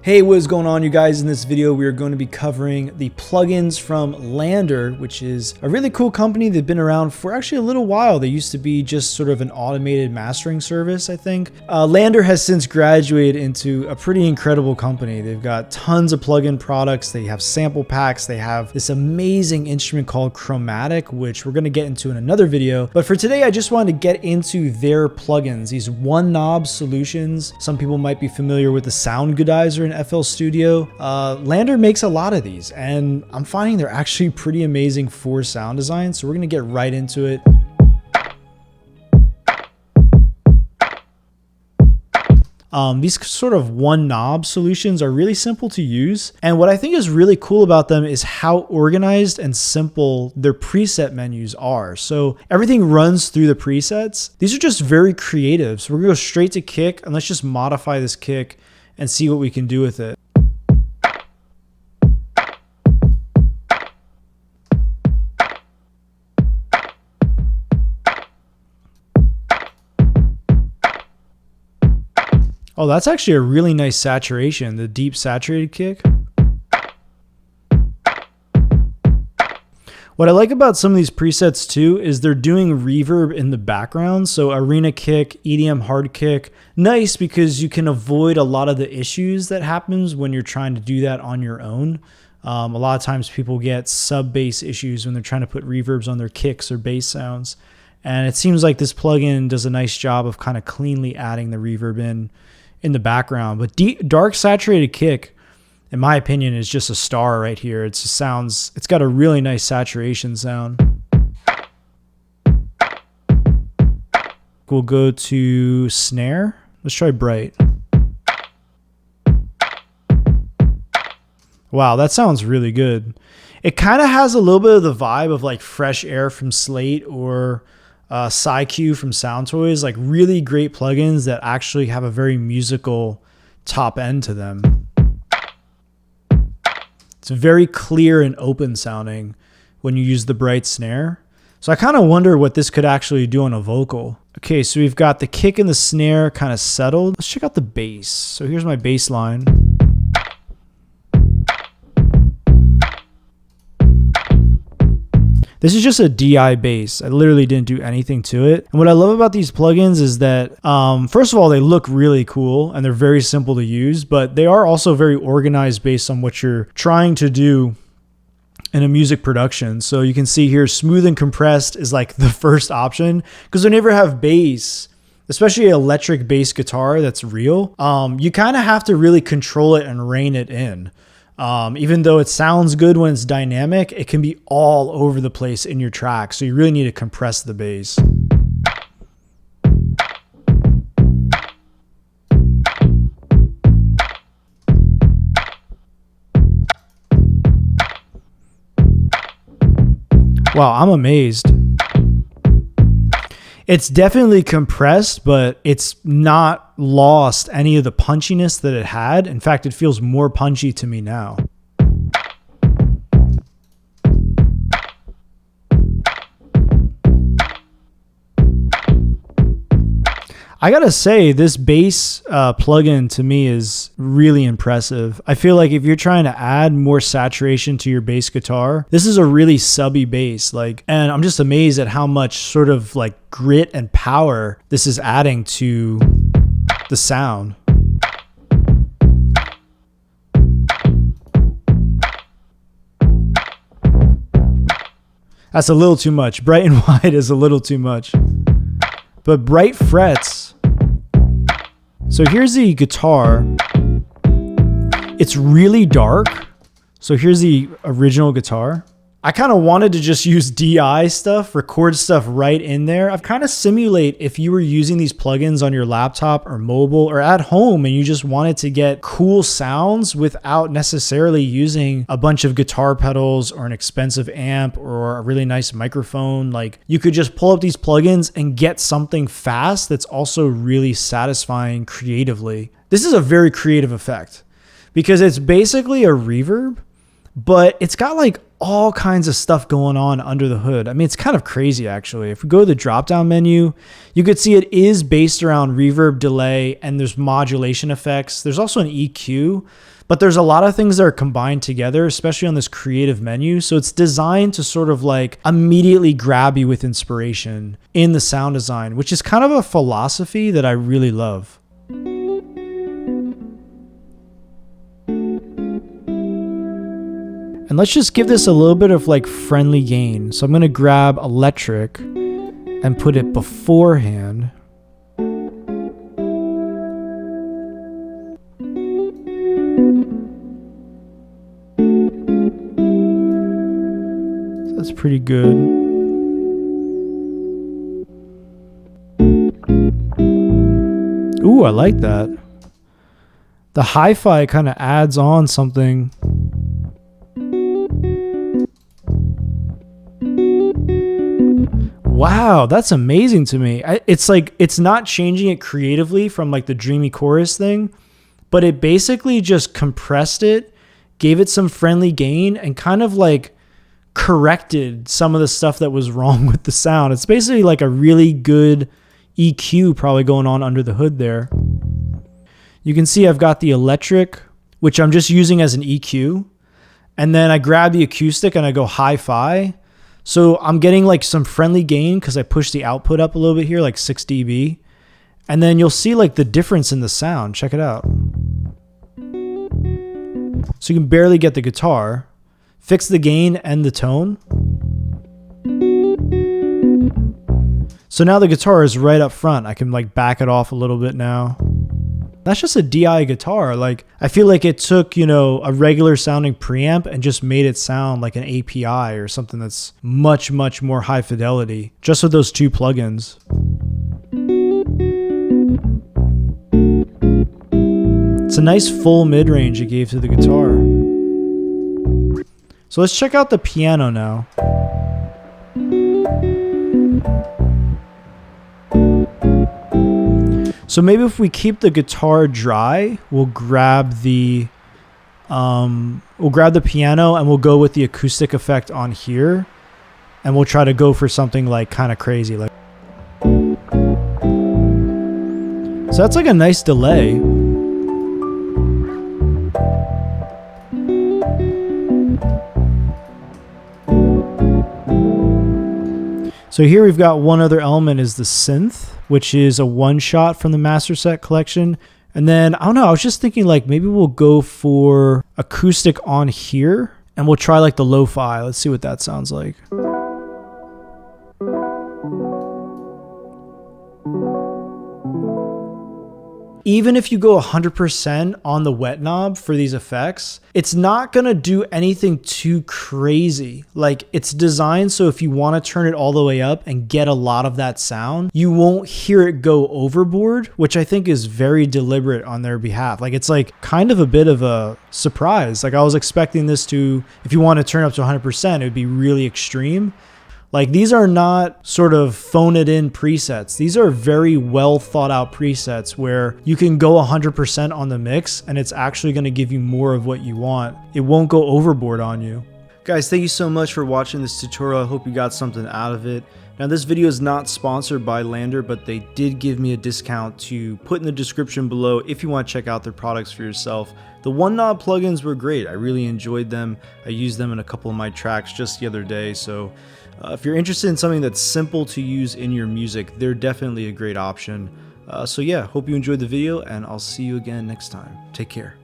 Hey, what is going on, you guys? In this video, we are going to be covering the plugins from Landr, which is a really cool company. They've been around for actually a little while. They used to be just sort of an automated mastering service, I think. Landr has since graduated into a pretty incredible company. They've got tons of plugin products. They have sample packs. They have this amazing instrument called Chromatic, which we're going to get into in another video. But for today, I just wanted to get into their plugins, these one knob solutions. Some people might be familiar with the Sound Goodizer in FL Studio. Landr makes a lot of these, and I'm finding they're actually pretty amazing for sound design. So we're going to get right into it. These sort of one knob solutions are really simple to use. And what I think is really cool about them is how organized and simple their preset menus are. So everything runs through the presets. These are just very creative. So we're gonna go straight to kick, and let's just modify this kick and see what we can do with it. Oh, that's actually a really nice saturation, the deep saturated kick. What I like about some of these presets too is they're doing reverb in the background. So arena kick, EDM hard kick, nice because you can avoid a lot of the issues that happens when you're trying to do that on your own. A lot of times people get sub bass issues when they're trying to put reverbs on their kicks or bass sounds. And it seems like this plugin does a nice job of kind of cleanly adding the reverb in the background. But dark saturated kick, in my opinion, is just a star right here. It just sounds, it's got a really nice saturation sound. We'll go to snare. Let's try bright. Wow, that sounds really good. It kind of has a little bit of the vibe of like Fresh Air from Slate or SciQ from Sound Toys, like really great plugins that actually have a very musical top end to them. It's very clear and open sounding when you use the bright snare. So I kind of wonder what this could actually do on a vocal. Okay, so we've got the kick and the snare kind of settled. Let's check out the bass. So here's my bass line. This is just a DI bass. I literally didn't do anything to it. And what I love about these plugins is that, first of all, they look really cool and they're very simple to use, but they are also very organized based on what you're trying to do in a music production. So you can see here, smooth and compressed is like the first option, because whenever you have bass, especially electric bass guitar that's real, you kind of have to really control it and rein it in. Even though it sounds good when it's dynamic, it can be all over the place in your track. So you really need to compress the bass. Wow, I'm amazed. It's definitely compressed, but it's not lost any of the punchiness that it had. In fact, it feels more punchy to me now. I gotta say, this bass plugin to me is really impressive. I feel like if you're trying to add more saturation to your bass guitar, this is a really subby bass. And I'm just amazed at how much sort of like grit and power this is adding to the sound. That's a little too much. Bright and wide is a little too much. But bright frets. So here's the guitar. It's really dark. So here's the original guitar. I kind of wanted to just use DI stuff, record stuff right in there. I've kind of simulate if you were using these plugins on your laptop or mobile or at home and you just wanted to get cool sounds without necessarily using a bunch of guitar pedals or an expensive amp or a really nice microphone. Like, you could just pull up these plugins and get something fast that's also really satisfying creatively. This is a very creative effect because it's basically a reverb, but it's got like all kinds of stuff going on under the hood. I mean, it's kind of crazy actually. If we go to the drop down menu, you could see it is based around reverb, delay, and there's modulation effects. There's also an EQ, but there's a lot of things that are combined together, especially on this creative menu. So it's designed to sort of like immediately grab you with inspiration in the sound design, which is kind of a philosophy that I really love. And let's just give this a little bit of like friendly gain. So I'm going to grab electric and put it beforehand. So that's pretty good. Ooh, I like that. The hi-fi kind of adds on something. Wow, that's amazing to me. It's like, it's not changing it creatively from like the dreamy chorus thing, but it basically just compressed it, gave it some friendly gain, and kind of like corrected some of the stuff that was wrong with the sound. It's basically like a really good EQ probably going on under the hood there. You can see I've got the electric, which I'm just using as an EQ. And then I grab the acoustic and I go hi-fi. So I'm getting like some friendly gain because I pushed the output up a little bit here, like 6 dB. And then you'll see like the difference in the sound. Check it out. So you can barely get the guitar. Fix the gain and the tone. So now the guitar is right up front. I can like back it off a little bit now. That's just a DI guitar. Like, I feel like it took, you know, a regular sounding preamp and just made it sound like an API or something that's much, much more high fidelity, just with those two plugins. It's a nice full mid-range it gave to the guitar. So let's check out the piano now. So maybe if we keep the guitar dry, we'll grab the piano and we'll go with the acoustic effect on here, and we'll try to go for something like kind of crazy. Like, so that's like a nice delay. So here we've got one other element is the synth, which is a one shot from the master set collection. And then, I don't know, I was just thinking like maybe we'll go for acoustic on here and we'll try like the lo-fi. Let's see what that sounds like. Even if you go 100% on the wet knob for these effects, it's not going to do anything too crazy. Like, it's designed so if you want to turn it all the way up and get a lot of that sound, you won't hear it go overboard, which I think is very deliberate on their behalf. Like, it's like kind of a bit of a surprise. Like, I was expecting this to, if you want to turn up to 100%, it would be really extreme. Like, these are not sort of phone it in presets. These are very well thought out presets where you can go 100% on the mix and it's actually going to give you more of what you want. It won't go overboard on you. Guys, thank you so much for watching this tutorial. I hope you got something out of it. Now, this video is not sponsored by Landr, but they did give me a discount to put in the description below if you want to check out their products for yourself. The one knob plugins were great. I really enjoyed them. I used them in a couple of my tracks just the other day. So if you're interested in something that's simple to use in your music, they're definitely a great option. So yeah, hope you enjoyed the video and I'll see you again next time. Take care.